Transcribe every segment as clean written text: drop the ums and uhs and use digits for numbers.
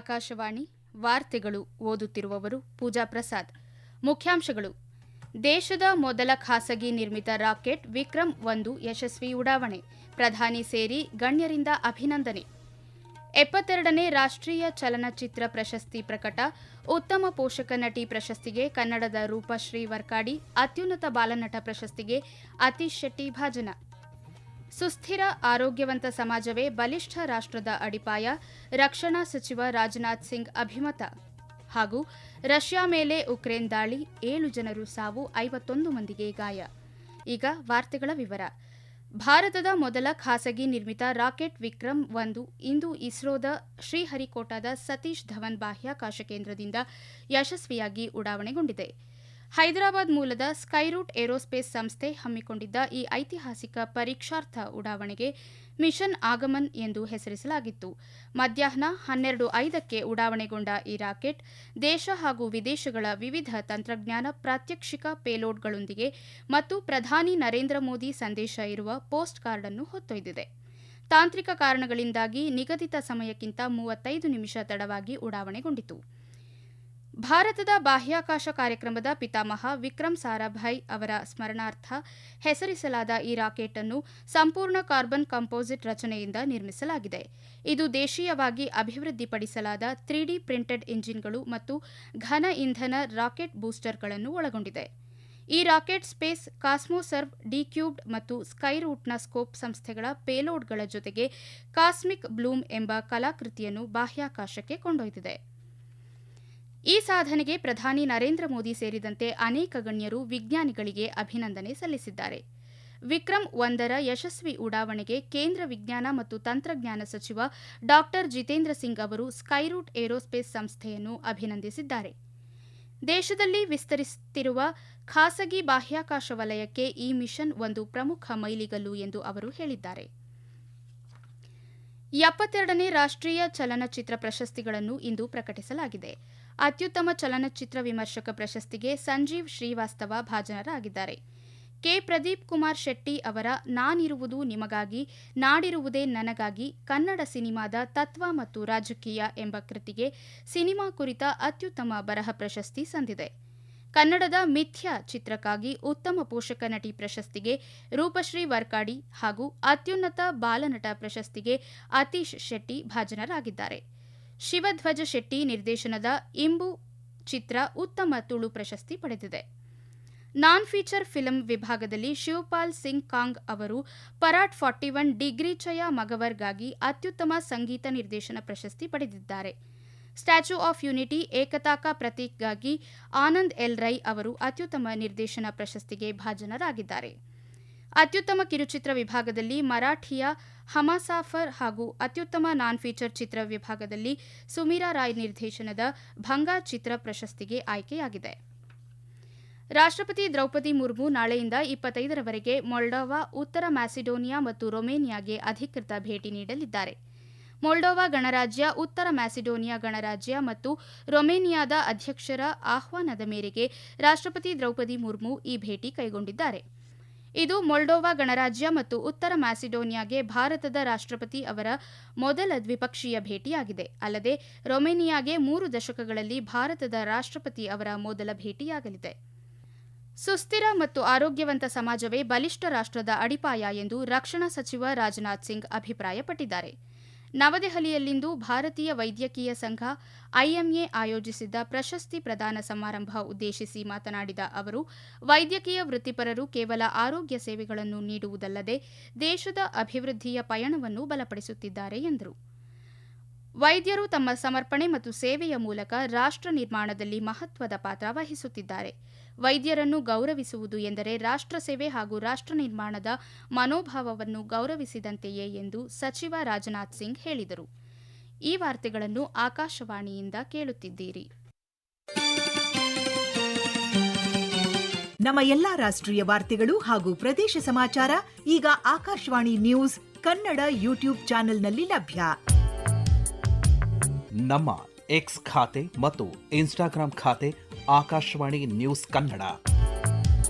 ಆಕಾಶವಾಣಿ ವಾರ್ತೆಗಳು ಓದುತ್ತಿರುವವರು ಪೂಜಾ ಪ್ರಸಾದ್. ಮುಖ್ಯಾಂಶಗಳು: ದೇಶದ ಮೊದಲ ಖಾಸಗಿ ನಿರ್ಮಿತ ರಾಕೆಟ್ ವಿಕ್ರಮ್-1 ಯಶಸ್ವಿ ಉಡಾವಣೆ, ಪ್ರಧಾನಿ ಸೇರಿ ಗಣ್ಯರಿಂದ ಅಭಿನಂದನೆ. 72ನೇ ರಾಷ್ಟ್ರೀಯ ಚಲನಚಿತ್ರ ಪ್ರಶಸ್ತಿ ಪ್ರಕಟ, ಉತ್ತಮ ಪೋಷಕ ನಟಿ ಪ್ರಶಸ್ತಿಗೆ ಕನ್ನಡದ ರೂಪಶ್ರೀ ವರ್ಕಾಡಿ, ಅತ್ಯುನ್ನತ ಬಾಲನಟ ಪ್ರಶಸ್ತಿಗೆ ಅತೀಶ್ ಶೆಟ್ಟಿ ಭಾಜನ. ಸುಸ್ಥಿರ ಆರೋಗ್ಯವಂತ ಸಮಾಜವೇ ಬಲಿಷ್ಠ ರಾಷ್ಟ್ರದ ಅಡಿಪಾಯ, ರಕ್ಷಣಾ ಸಚಿವ ರಾಜನಾಥ್ ಸಿಂಗ್ ಅಭಿಮತ. ಹಾಗೂ ರಷ್ಯಾ ಮೇಲೆ ಉಕ್ರೇನ್ ದಾಳಿ, 7 ಜನರು ಸಾವು, 51 ಮಂದಿಗೆ ಗಾಯ. ಈಗ ವಾರ್ತೆಗಳ ವಿವರ. ಭಾರತದ ಮೊದಲ ಖಾಸಗಿ ನಿರ್ಮಿತ ರಾಕೆಟ್ ವಿಕ್ರಮ್-1 ಇಂದು ಇಸ್ರೋದ ಶ್ರೀಹರಿಕೋಟಾದ ಸತೀಶ್ ಧವನ್ ಬಾಹ್ಯಾಕಾಶ ಕೇಂದ್ರದಿಂದ ಯಶಸ್ವಿಯಾಗಿ ಉಡಾವಣೆಗೊಂಡಿದೆ. ಹೈದರಾಬಾದ್ ಮೂಲದ ಸ್ಕೈರೂಟ್ ಏರೋಸ್ಪೇಸ್ ಸಂಸ್ಥೆ ಹಮ್ಮಿಕೊಂಡಿದ್ದ ಈ ಐತಿಹಾಸಿಕ ಪರೀಕ್ಷಾರ್ಥ ಉಡಾವಣೆಗೆ ಮಿಷನ್ ಆಗಮನ್ ಎಂದು ಹೆಸರಿಸಲಾಗಿತ್ತು. ಮಧ್ಯಾಹ್ನ 12:05ಕ್ಕೆ ಉಡಾವಣೆಗೊಂಡ ಈ ರಾಕೆಟ್ ದೇಶ ಹಾಗೂ ವಿದೇಶಗಳ ವಿವಿಧ ತಂತ್ರಜ್ಞಾನ ಪ್ರಾತ್ಯಕ್ಷಿಕ ಪೇಲೋಡ್ಗಳೊಂದಿಗೆ ಮತ್ತು ಪ್ರಧಾನಿ ನರೇಂದ್ರ ಮೋದಿ ಸಂದೇಶ ಇರುವ ಪೋಸ್ಟ್ ಕಾರ್ಡ್ ಅನ್ನು ಹೊತ್ತೊಯ್ದಿದೆ. ತಾಂತ್ರಿಕ ಕಾರಣಗಳಿಂದಾಗಿ ನಿಗದಿತ ಸಮಯಕ್ಕಿಂತ 35 ನಿಮಿಷ ತಡವಾಗಿ ಉಡಾವಣೆಗೊಂಡಿತು. ಭಾರತದ ಬಾಹ್ಯಾಕಾಶ ಕಾರ್ಯಕ್ರಮದ ಪಿತಾಮಹ ವಿಕ್ರಮ್ ಸಾರಾಭಾಯ್ ಅವರ ಸ್ಮರಣಾರ್ಥ ಹೆಸರಿಸಲಾದ ಈ ರಾಕೆಟ್ ಅನ್ನು ಸಂಪೂರ್ಣ ಕಾರ್ಬನ್ ಕಂಪೋಸಿಟ್ ರಚನೆಯಿಂದ ನಿರ್ಮಿಸಲಾಗಿದೆ. ಇದು ದೇಶೀಯವಾಗಿ ಅಭಿವೃದ್ಧಿಪಡಿಸಲಾದ 3D ಪ್ರಿಂಟೆಡ್ ಇಂಜಿನ್ಗಳು ಮತ್ತು ಘನ ಇಂಧನ ರಾಕೆಟ್ ಬೂಸ್ಟರ್ಗಳನ್ನು ಒಳಗೊಂಡಿದೆ. ಈ ರಾಕೆಟ್ ಸ್ಪೇಸ್ ಕಾಸ್ಮೋಸರ್ವ್, ಡಿಕ್ಯೂಬ್ಡ್ ಮತ್ತು ಸ್ಕೈರೂಟ್ನ ಸ್ಕೋಪ್ ಸಂಸ್ಥೆಗಳ ಪೇಲೋಡ್ಗಳ ಜೊತೆಗೆ ಕಾಸ್ಮಿಕ್ ಬ್ಲೂಮ್ ಎಂಬ ಕಲಾಕೃತಿಯನ್ನು ಬಾಹ್ಯಾಕಾಶಕ್ಕೆ ಕೊಂಡೊಯ್ದಿದೆ. ಈ ಸಾಧನೆಗೆ ಪ್ರಧಾನಿ ನರೇಂದ್ರ ಮೋದಿ ಸೇರಿದಂತೆ ಅನೇಕ ಗಣ್ಯರು ವಿಜ್ಞಾನಿಗಳಿಗೆ ಅಭಿನಂದನೆ ಸಲ್ಲಿಸಿದ್ದಾರೆ. ವಿಕ್ರಮ್-1ರ ಯಶಸ್ವಿ ಉಡಾವಣೆಗೆ ಕೇಂದ್ರ ವಿಜ್ಞಾನ ಮತ್ತು ತಂತ್ರಜ್ಞಾನ ಸಚಿವ ಡಾ ಜಿತೇಂದ್ರ ಸಿಂಗ್ ಅವರು ಸ್ಕೈರೂಟ್ ಏರೋಸ್ಪೇಸ್ ಸಂಸ್ಥೆಯನ್ನು ಅಭಿನಂದಿಸಿದ್ದಾರೆ. ದೇಶದಲ್ಲಿ ವಿಸ್ತರಿಸುತ್ತಿರುವ ಖಾಸಗಿ ಬಾಹ್ಯಾಕಾಶ ವಲಯಕ್ಕೆ ಈ ಮಿಷನ್ ಒಂದು ಪ್ರಮುಖ ಮೈಲಿಗಲ್ಲು ಎಂದು ಅವರು ಹೇಳಿದ್ದಾರೆ. 72ನೇ ರಾಷ್ಟ್ರೀಯ ಚಲನಚಿತ್ರ ಪ್ರಶಸ್ತಿಗಳನ್ನು ಇಂದು ಪ್ರಕಟಿಸಲಾಗಿದೆ. ಅತ್ಯುತ್ತಮ ಚಲನಚಿತ್ರ ವಿಮರ್ಶಕ ಪ್ರಶಸ್ತಿಗೆ ಸಂಜೀವ್ ಶ್ರೀವಾಸ್ತವ ಭಾಜನರಾಗಿದ್ದಾರೆ. ಕೆ. ಪ್ರದೀಪ್ ಕುಮಾರ್ ಶೆಟ್ಟಿ ಅವರ ನಾನಿರುವುದು ನಿಮಗಾಗಿ, ನಾಡಿರುವುದೇ ನನಗಾಗಿ ಕನ್ನಡ ಸಿನಿಮಾದ ತತ್ವ ಮತ್ತು ರಾಜಕೀಯ ಎಂಬ ಕೃತಿಗೆ ಸಿನಿಮಾ ಕುರಿತ ಅತ್ಯುತ್ತಮ ಬರಹ ಪ್ರಶಸ್ತಿ ಸಂದಿದೆ. ಕನ್ನಡದ ಮಿಥ್ಯ ಚಿತ್ರಕ್ಕಾಗಿ ಉತ್ತಮ ಪೋಷಕ ನಟಿ ಪ್ರಶಸ್ತಿಗೆ ರೂಪಶ್ರೀ ವರ್ಕಾಡಿ ಹಾಗೂ ಅತ್ಯುನ್ನತ ಬಾಲನಟ ಪ್ರಶಸ್ತಿಗೆ ಅತೀಶ್ ಶೆಟ್ಟಿ ಭಾಜನರಾಗಿದ್ದಾರೆ. ಶಿವಧ್ವಜ ಶೆಟ್ಟಿ ನಿರ್ದೇಶನದ ಇಂಬು ಚಿತ್ರ ಉತ್ತಮ ತುಳು ಪ್ರಶಸ್ತಿ ಪಡೆದಿದೆ. ನಾನ್ ಫೀಚರ್ ಫಿಲ್ಮ್ ವಿಭಾಗದಲ್ಲಿ ಶಿವಪಾಲ್ ಸಿಂಗ್ ಕಾಂಗ್ ಅವರು ಪರಾಟ್ 41 ಡಿಗ್ರಿ ಚಯ ಮಗವರ್ಗಾಗಿ ಅತ್ಯುತ್ತಮ ಸಂಗೀತ ನಿರ್ದೇಶನ ಪ್ರಶಸ್ತಿ ಪಡೆದಿದ್ದಾರೆ. ಸ್ಟ್ಯಾಚ್ಯೂ ಆಫ್ ಯೂನಿಟಿ ಏಕತಾ ಕಾ ಪ್ರತೀಕ್ಗಾಗಿ ಆನಂದ್ ಎಲ್ ರೈ ಅವರು ಅತ್ಯುತ್ತಮ ನಿರ್ದೇಶನ ಪ್ರಶಸ್ತಿಗೆ ಭಾಜನರಾಗಿದ್ದಾರೆ. ಅತ್ಯುತ್ತಮ ಕಿರುಚಿತ್ರ ವಿಭಾಗದಲ್ಲಿ ಮರಾಠಿಯ ಹಮಾಸಾಫರ್ ಹಾಗೂ ಅತ್ಯುತ್ತಮ ನಾನ್ ಫೀಚರ್ ಚಿತ್ರ ವಿಭಾಗದಲ್ಲಿ ಸುಮೀರಾ ರಾಯ್ ನಿರ್ದೇಶನದ ಭಂಗಾ ಚಿತ್ರ ಪ್ರಶಸ್ತಿಗೆ ಆಯ್ಕೆಯಾಗಿದೆ. ರಾಷ್ಟ್ರಪತಿ ದ್ರೌಪದಿ ಮುರ್ಮು ನಾಳೆಯಿಂದ 25ರವರೆಗೆ ಮೊಲ್ಡೋವಾ, ಉತ್ತರ ಮ್ಯಾಸಿಡೋನಿಯಾ ಮತ್ತು ರೊಮೇನಿಯಾಗೆ ಅಧಿಕೃತ ಭೇಟಿ ನೀಡಲಿದ್ದಾರೆ. ಮೊಲ್ಡೋವಾ ಗಣರಾಜ್ಯ, ಉತ್ತರ ಮ್ಯಾಸಿಡೋನಿಯಾ ಗಣರಾಜ್ಯ ಮತ್ತು ರೊಮೇನಿಯಾದ ಅಧ್ಯಕ್ಷರ ಆಹ್ವಾನದ ಮೇರೆಗೆ ರಾಷ್ಟ್ರಪತಿ ದ್ರೌಪದಿ ಮುರ್ಮು ಈ ಭೇಟಿ ಕೈಗೊಂಡಿದ್ದಾರೆ. ಇದು ಮೊಲ್ಡೋವಾ ಗಣರಾಜ್ಯ ಮತ್ತು ಉತ್ತರ ಮ್ಯಾಸಿಡೋನಿಯಾಗೆ ಭಾರತದ ರಾಷ್ಟ್ರಪತಿ ಅವರ ಮೊದಲ ದ್ವಿಪಕ್ಷೀಯ ಭೇಟಿಯಾಗಿದೆ. ಅಲ್ಲದೆ ರೊಮೇನಿಯಾಗೆ 3 ದಶಕಗಳಲ್ಲಿ ಭಾರತದ ರಾಷ್ಟ್ರಪತಿ ಅವರ ಮೊದಲ ಭೇಟಿಯಾಗಲಿದೆ. ಸುಸ್ಥಿರ ಮತ್ತು ಆರೋಗ್ಯವಂತ ಸಮಾಜವೇ ಬಲಿಷ್ಠ ರಾಷ್ಟ್ರದ ಅಡಿಪಾಯ ಎಂದು ರಕ್ಷಣಾ ಸಚಿವ ರಾಜನಾಥ್ ಸಿಂಗ್ ಅಭಿಪ್ರಾಯಪಟ್ಟಿದ್ದಾರೆ. ನವದೆಹಲಿಯಲ್ಲಿಂದು ಭಾರತೀಯ ವೈದ್ಯಕೀಯ ಸಂಘ ಐಎಂಎ ಆಯೋಜಿಸಿದ್ದ ಪ್ರಶಸ್ತಿ ಪ್ರದಾನ ಸಮಾರಂಭ ಉದ್ದೇಶಿಸಿ ಮಾತನಾಡಿದ ಅವರು, ವೈದ್ಯಕೀಯ ವೃತ್ತಿಪರರು ಕೇವಲ ಆರೋಗ್ಯ ಸೇವೆಗಳನ್ನು ನೀಡುವುದಲ್ಲದೆ ದೇಶದ ಅಭಿವೃದ್ಧಿಯ ಪಯಣವನ್ನು ಬಲಪಡಿಸುತ್ತಿದ್ದಾರೆ ಎಂದರು. ವೈದ್ಯರು ತಮ್ಮ ಸಮರ್ಪಣೆ ಮತ್ತು ಸೇವೆಯ ಮೂಲಕ ರಾಷ್ಟ್ರ ನಿರ್ಮಾಣದಲ್ಲಿ ಮಹತ್ವದ ಪಾತ್ರ ವಹಿಸುತ್ತಿದ್ದಾರೆ. ವೈದ್ಯರನ್ನು ಗೌರವಿಸುವುದು ಎಂದರೆ ರಾಷ್ಟ್ರ ಸೇವೆ ಹಾಗೂ ರಾಷ್ಟ್ರ ನಿರ್ಮಾಣದ ಮನೋಭಾವವನ್ನು ಗೌರವಿಸಿದಂತೆಯೇ ಎಂದು ಸಚಿವ ರಾಜನಾಥ್ ಸಿಂಗ್ ಹೇಳಿದರು. ಈ ವಾರ್ತೆಗಳನ್ನು ಆಕಾಶವಾಣಿಯಿಂದ ಕೇಳುತ್ತಿದ್ದೀರಿ. ನಮ್ಮ ಎಲ್ಲಾ ರಾಷ್ಟ್ರೀಯ ವಾರ್ತೆಗಳು ಹಾಗೂ ಪ್ರದೇಶ ಸಮಾಚಾರ ಈಗ ಆಕಾಶವಾಣಿ ನ್ಯೂಸ್ ಕನ್ನಡ ಯೂಟ್ಯೂಬ್ ಚಾನೆಲ್ನಲ್ಲಿ ಲಭ್ಯ. ನಮ್ಮ ಎಕ್ಸ್ ಖಾತೆ ಮತ್ತು ಇನ್ಸ್ಟಾಗ್ರಾಂ ಖಾತೆ ಆಕಾಶವಾಣಿ ನ್ಯೂಸ್ ಕನ್ನಡ.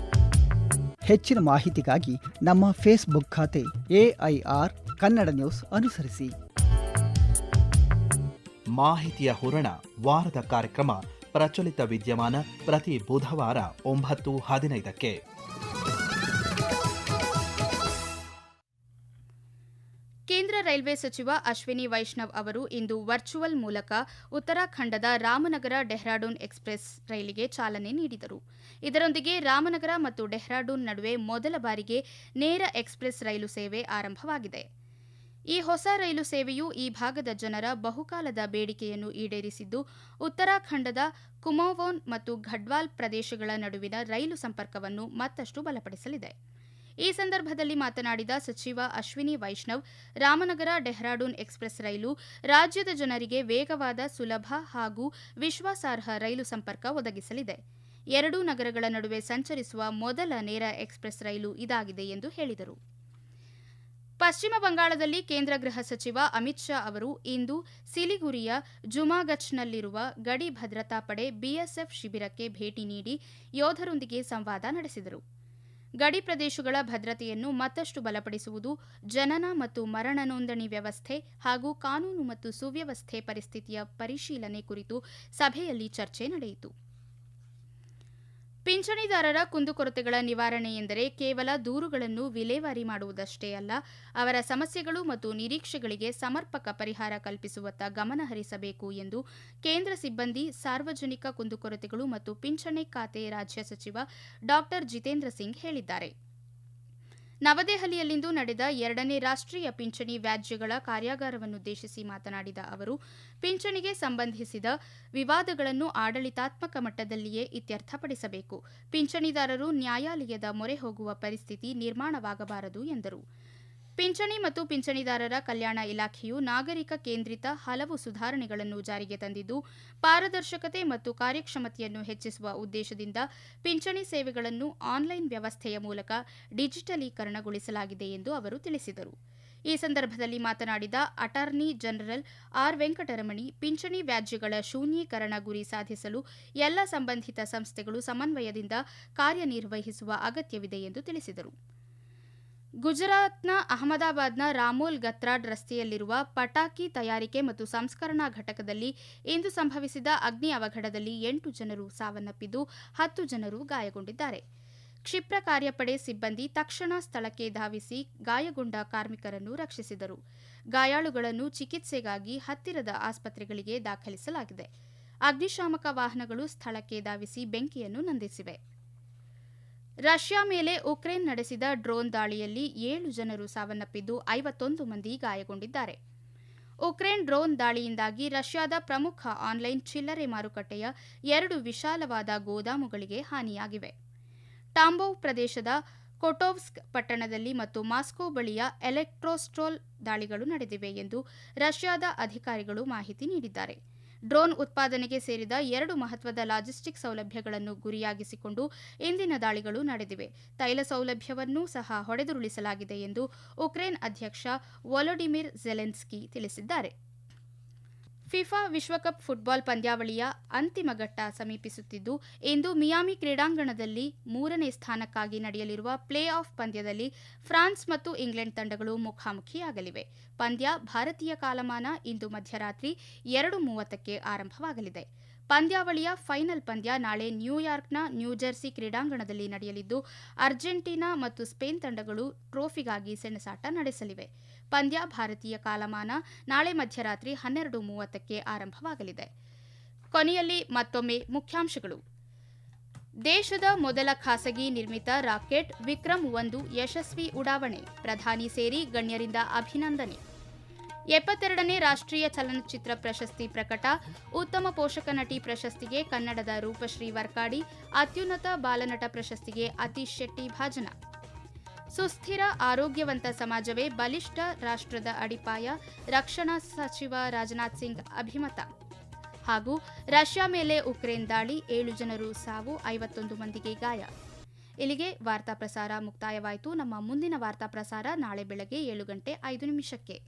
ಹೆಚ್ಚಿನ ಮಾಹಿತಿಗಾಗಿ ನಮ್ಮ ಫೇಸ್ಬುಕ್ ಖಾತೆ AIR ಕನ್ನಡ ನ್ಯೂಸ್ ಅನುಸರಿಸಿ. ಮಾಹಿತಿಯ ಹೂರಣ ವಾರದ ಕಾರ್ಯಕ್ರಮ ಪ್ರಚಲಿತ ವಿದ್ಯಮಾನ ಪ್ರತಿ ಬುಧವಾರ 9:15ಕ್ಕೆ. ಕೇಂದ್ರ ರೈಲ್ವೆ ಸಚಿವ ಅಶ್ವಿನಿ ವೈಷ್ಣವ್ ಅವರು ಇಂದು ವರ್ಚುವಲ್ ಮೂಲಕ ಉತ್ತರಾಖಂಡದ ರಾಮನಗರ ಡೆಹ್ರಾಡೂನ್ ಎಕ್ಸ್ಪ್ರೆಸ್ ರೈಲಿಗೆ ಚಾಲನೆ ನೀಡಿದರು. ಇದರೊಂದಿಗೆ ರಾಮನಗರ ಮತ್ತು ಡೆಹ್ರಾಡೂನ್ ನಡುವೆ ಮೊದಲ ಬಾರಿಗೆ ನೇರ ಎಕ್ಸ್ಪ್ರೆಸ್ ರೈಲು ಸೇವೆ ಆರಂಭವಾಗಿದೆ. ಈ ಹೊಸ ರೈಲು ಸೇವೆಯು ಈ ಭಾಗದ ಜನರ ಬಹುಕಾಲದ ಬೇಡಿಕೆಯನ್ನು ಈಡೇರಿಸಿದ್ದು, ಉತ್ತರಾಖಂಡದ ಕುಮೋವೋನ್ ಮತ್ತು ಗಢ್ವಾಲ್ ಪ್ರದೇಶಗಳ ನಡುವಿನ ರೈಲು ಸಂಪರ್ಕವನ್ನು ಮತ್ತಷ್ಟು ಬಲಪಡಿಸಲಿದೆ. ಈ ಸಂದರ್ಭದಲ್ಲಿ ಮಾತನಾಡಿದ ಸಚಿವ ಅಶ್ವಿನಿ ವೈಷ್ಣವ್, ರಾಮನಗರ ಡೆಹ್ರಾಡೂನ್ ಎಕ್ಸ್ಪ್ರೆಸ್ ರೈಲು ರಾಜ್ಯದ ಜನರಿಗೆ ವೇಗವಾದ, ಸುಲಭ ಹಾಗೂ ವಿಶ್ವಾಸಾರ್ಹ ರೈಲು ಸಂಪರ್ಕ ಒದಗಿಸಲಿದೆ. ಎರಡೂ ನಗರಗಳ ನಡುವೆ ಸಂಚರಿಸುವ ಮೊದಲ ನೇರ ಎಕ್ಸ್ಪ್ರೆಸ್ ರೈಲು ಇದಾಗಿದೆ ಎಂದು ಹೇಳಿದರು. ಪಶ್ಚಿಮ ಬಂಗಾಳದಲ್ಲಿ ಕೇಂದ್ರ ಗೃಹ ಸಚಿವ ಅಮಿತ್ ಶಾ ಅವರು ಇಂದು ಸಿಲಿಗುರಿಯ ಜುಮಾಗಚ್ನಲ್ಲಿರುವ ಗಡಿ ಭದ್ರತಾ ಪಡೆ ಬಿಎಸ್ಎಫ್ ಶಿಬಿರಕ್ಕೆ ಭೇಟಿ ನೀಡಿ ಯೋಧರೊಂದಿಗೆ ಸಂವಾದ ನಡೆಸಿದರು. ಗಡಿ ಪ್ರದೇಶಗಳ ಭದ್ರತೆಯನ್ನು ಮತ್ತಷ್ಟು ಬಲಪಡಿಸುವುದು, ಜನನ ಮತ್ತು ಮರಣ ನೋಂದಣಿ ವ್ಯವಸ್ಥೆ ಹಾಗೂ ಕಾನೂನು ಮತ್ತು ಸುವ್ಯವಸ್ಥೆ ಪರಿಸ್ಥಿತಿಯ ಪರಿಶೀಲನೆ ಕುರಿತು ಸಭೆಯಲ್ಲಿ ಚರ್ಚೆ ನಡೆಯಿತು. ಪಿಂಚಣಿದಾರರ ಕುಂದುಕೊರತೆಗಳ ನಿವಾರಣೆ ಎಂದರೆ ಕೇವಲ ದೂರುಗಳನ್ನು ವಿಲೇವಾರಿ ಮಾಡುವುದಷ್ಟೇ ಅಲ್ಲ, ಅವರ ಸಮಸ್ಯೆಗಳು ಮತ್ತು ನಿರೀಕ್ಷೆಗಳಿಗೆ ಸಮರ್ಪಕ ಪರಿಹಾರ ಕಲ್ಪಿಸುವತ್ತ ಗಮನ ಹರಿಸಬೇಕು ಎಂದು ಕೇಂದ್ರ ಸಿಬ್ಬಂದಿ, ಸಾರ್ವಜನಿಕ ಕುಂದುಕೊರತೆಗಳು ಮತ್ತು ಪಿಂಚಣಿ ಖಾತೆ ರಾಜ್ಯ ಸಚಿವ ಡಾ ಜಿತೇಂದ್ರ ಸಿಂಗ್ ಹೇಳಿದ್ದಾರೆ. ನವದೆಹಲಿಯಲ್ಲಿಂದು ನಡೆದ 2ನೇ ರಾಷ್ಟ್ರೀಯ ಪಿಂಚಣಿ ವ್ಯಾಜ್ಯಗಳ ಕಾರ್ಯಾಗಾರವನ್ನುದ್ದೇಶಿಸಿ ಮಾತನಾಡಿದ ಅವರು, ಪಿಂಚಣಿಗೆ ಸಂಬಂಧಿಸಿದ ವಿವಾದಗಳನ್ನು ಆಡಳಿತಾತ್ಮಕ ಮಟ್ಟದಲ್ಲಿಯೇ ಇತ್ಯರ್ಥಪಡಿಸಬೇಕು. ಪಿಂಚಣಿದಾರರು ನ್ಯಾಯಾಲಯದ ಮೊರೆ ಹೋಗುವ ಪರಿಸ್ಥಿತಿ ನಿರ್ಮಾಣವಾಗಬಾರದು ಎಂದರು. ಪಿಂಚಣಿ ಮತ್ತು ಪಿಂಚಣಿದಾರರ ಕಲ್ಯಾಣ ಇಲಾಖೆಯು ನಾಗರಿಕ ಕೇಂದ್ರಿತ ಹಲವು ಸುಧಾರಣೆಗಳನ್ನು ಜಾರಿಗೆ ತಂದಿದ್ದು, ಪಾರದರ್ಶಕತೆ ಮತ್ತು ಕಾರ್ಯಕ್ಷಮತೆಯನ್ನು ಹೆಚ್ಚಿಸುವ ಉದ್ದೇಶದಿಂದ ಪಿಂಚಣಿ ಸೇವೆಗಳನ್ನು ಆನ್ಲೈನ್ ವ್ಯವಸ್ಥೆಯ ಮೂಲಕ ಡಿಜಿಟಲೀಕರಣಗೊಳಿಸಲಾಗಿದೆ ಎಂದು ಅವರು ತಿಳಿಸಿದರು. ಈ ಸಂದರ್ಭದಲ್ಲಿ ಮಾತನಾಡಿದ ಅಟಾರ್ನಿ ಜನರಲ್ ಆರ್ ವೆಂಕಟರಮಣಿ, ಪಿಂಚಣಿ ವ್ಯಾಜ್ಯಗಳ ಶೂನ್ಯೀಕರಣ ಗುರಿ ಸಾಧಿಸಲು ಎಲ್ಲ ಸಂಬಂಧಿತ ಸಂಸ್ಥೆಗಳು ಸಮನ್ವಯದಿಂದ ಕಾರ್ಯನಿರ್ವಹಿಸುವ ಅಗತ್ಯವಿದೆ ಎಂದು ತಿಳಿಸಿದರು. ಗುಜರಾತ್ನ ಅಹಮದಾಬಾದ್ನ ರಾಮೋಲ್ ಗತ್ರಾಡ್ ರಸ್ತೆಯಲ್ಲಿರುವ ಪಟಾಕಿ ತಯಾರಿಕೆ ಮತ್ತು ಸಂಸ್ಕರಣಾ ಘಟಕದಲ್ಲಿ ಇಂದು ಸಂಭವಿಸಿದ ಅಗ್ನಿ ಅವಘಡದಲ್ಲಿ 8 ಜನರು ಸಾವನ್ನಪ್ಪಿದ್ದು 10 ಜನರು ಗಾಯಗೊಂಡಿದ್ದಾರೆ. ಕ್ಷಿಪ್ರ ಕಾರ್ಯಪಡೆ ಸಿಬ್ಬಂದಿ ತಕ್ಷಣ ಸ್ಥಳಕ್ಕೆ ಧಾವಿಸಿ ಗಾಯಗೊಂಡ ಕಾರ್ಮಿಕರನ್ನು ರಕ್ಷಿಸಿದರು. ಗಾಯಾಳುಗಳನ್ನು ಚಿಕಿತ್ಸೆಗಾಗಿ ಹತ್ತಿರದ ಆಸ್ಪತ್ರೆಗಳಿಗೆ ದಾಖಲಿಸಲಾಗಿದೆ. ಅಗ್ನಿಶಾಮಕ ವಾಹನಗಳು ಸ್ಥಳಕ್ಕೆ ಧಾವಿಸಿ ಬೆಂಕಿಯನ್ನು ನಂದಿಸಿವೆ. ರಷ್ಯಾ ಮೇಲೆ ಉಕ್ರೇನ್ ನಡೆಸಿದ ಡ್ರೋನ್ ದಾಳಿಯಲ್ಲಿ 7 ಜನರು ಸಾವನ್ನಪ್ಪಿದ್ದು 51 ಮಂದಿ ಗಾಯಗೊಂಡಿದ್ದಾರೆ. ಉಕ್ರೇನ್ ಡ್ರೋನ್ ದಾಳಿಯಿಂದಾಗಿ ರಷ್ಯಾದ ಪ್ರಮುಖ ಆನ್ಲೈನ್ ಚಿಲ್ಲರೆ ಮಾರುಕಟ್ಟೆಯ 2 ವಿಶಾಲವಾದ ಗೋದಾಮುಗಳಿಗೆ ಹಾನಿಯಾಗಿವೆ. ಟಾಂಬೋವ್ ಪ್ರದೇಶದ ಕೊಟೋವ್ಸ್ಕ್ ಪಟ್ಟಣದಲ್ಲಿ ಮತ್ತು ಮಾಸ್ಕೋ ಬಳಿಯ ಎಲೆಕ್ಟ್ರೋಸ್ಟ್ರೋಲ್ ದಾಳಿಗಳು ನಡೆದಿವೆ ಎಂದು ರಷ್ಯಾದ ಅಧಿಕಾರಿಗಳು ಮಾಹಿತಿ ನೀಡಿದ್ದಾರೆ. ಡ್ರೋನ್ ಉತ್ಪಾದನೆಗೆ ಸೇರಿದ 2 ಮಹತ್ವದ ಲಾಜಿಸ್ಟಿಕ್ ಸೌಲಭ್ಯಗಳನ್ನು ಗುರಿಯಾಗಿಸಿಕೊಂಡು ಇಂದಿನ ದಾಳಿಗಳು ನಡೆದಿವೆ. ತೈಲ ಸೌಲಭ್ಯವನ್ನೂ ಸಹ ಹೊಡೆದುರುಳಿಸಲಾಗಿದೆ ಎಂದು ಉಕ್ರೇನ್ ಅಧ್ಯಕ್ಷ ವೊಲೊಡಿಮಿರ್ ಝೆಲೆನ್ಸ್ಕಿ ತಿಳಿಸಿದ್ದಾರೆ. ಫಿಫಾ ವಿಶ್ವಕಪ್ ಫುಟ್ಬಾಲ್ ಪಂದ್ಯಾವಳಿಯ ಅಂತಿಮ ಘಟ್ಟ ಸಮೀಪಿಸುತ್ತಿದ್ದು, ಇಂದು ಮಿಯಾಮಿ ಕ್ರೀಡಾಂಗಣದಲ್ಲಿ 3ನೇ ಸ್ಥಾನಕ್ಕಾಗಿ ನಡೆಯಲಿರುವ ಪ್ಲೇ ಆಫ್ ಪಂದ್ಯದಲ್ಲಿ ಫ್ರಾನ್ಸ್ ಮತ್ತು ಇಂಗ್ಲೆಂಡ್ ತಂಡಗಳು ಮುಖಾಮುಖಿಯಾಗಲಿವೆ. ಪಂದ್ಯ ಭಾರತೀಯ ಕಾಲಮಾನ ಇಂದು ಮಧ್ಯರಾತ್ರಿ 2:30ಕ್ಕೆ ಆರಂಭವಾಗಲಿದೆ. ಪಂದ್ಯಾವಳಿಯ ಫೈನಲ್ ಪಂದ್ಯ ನಾಳೆ ನ್ಯೂಯಾರ್ಕ್ನ ನ್ಯೂಜೆರ್ಸಿ ಕ್ರೀಡಾಂಗಣದಲ್ಲಿ ನಡೆಯಲಿದ್ದು, ಅರ್ಜೆಂಟೀನಾ ಮತ್ತು ಸ್ಪೇನ್ ತಂಡಗಳು ಟ್ರೋಫಿಗಾಗಿ ಸೆಣಸಾಟ ನಡೆಸಲಿವೆ. ಪಂದ್ಯ ಭಾರತೀಯ ಕಾಲಮಾನ ನಾಳೆ ಮಧ್ಯರಾತ್ರಿ 12:30ಕ್ಕೆ ಆರಂಭವಾಗಲಿದೆ. ಕೊನೆಯಲ್ಲಿ ಮತ್ತೊಮ್ಮೆ ಮುಖ್ಯಾಂಶಗಳು. ದೇಶದ ಮೊದಲ ಖಾಸಗಿ ನಿರ್ಮಿತ ರಾಕೆಟ್ ವಿಕ್ರಮ್-1 ಯಶಸ್ವಿ ಉಡಾವಣೆ, ಪ್ರಧಾನಿ ಸೇರಿ ಗಣ್ಯರಿಂದ ಅಭಿನಂದನೆ. 72ನೇ ರಾಷ್ಟ್ರೀಯ ಚಲನಚಿತ್ರ ಪ್ರಶಸ್ತಿ ಪ್ರಕಟ, ಉತ್ತಮ ಪೋಷಕ ನಟಿ ಪ್ರಶಸ್ತಿಗೆ ಕನ್ನಡದ ರೂಪಶ್ರೀ ವರ್ಕಾಡಿ, ಅತ್ಯುನ್ನತ ಬಾಲನಟ ಪ್ರಶಸ್ತಿಗೆ ಅತೀಶ್ ಶೆಟ್ಟಿ ಭಾಜನ. ಸುಸ್ಥಿರ ಆರೋಗ್ಯವಂತ ಸಮಾಜವೇ ಬಲಿಷ್ಠ ರಾಷ್ಟ್ರದ ಅಡಿಪಾಯ, ರಕ್ಷಣಾ ಸಚಿವ ರಾಜನಾಥ್ ಸಿಂಗ್ ಅಭಿಮತ. ಹಾಗೂ ರಷ್ಯಾ ಮೇಲೆ ಉಕ್ರೇನ್ ದಾಳಿ, 7 ಜನರು ಸಾವು, 51 ಮಂದಿಗೆ ಗಾಯ. ಇಲ್ಲಿಗೆ ವಾರ್ತಾ ಪ್ರಸಾರ ಮುಕ್ತಾಯವಾಯಿತು. ನಮ್ಮ ಮುಂದಿನ ವಾರ್ತಾ ಪ್ರಸಾರ ನಾಳೆ ಬೆಳಗ್ಗೆ 7:05 ನಿಮಿಷಕ್ಕೆ.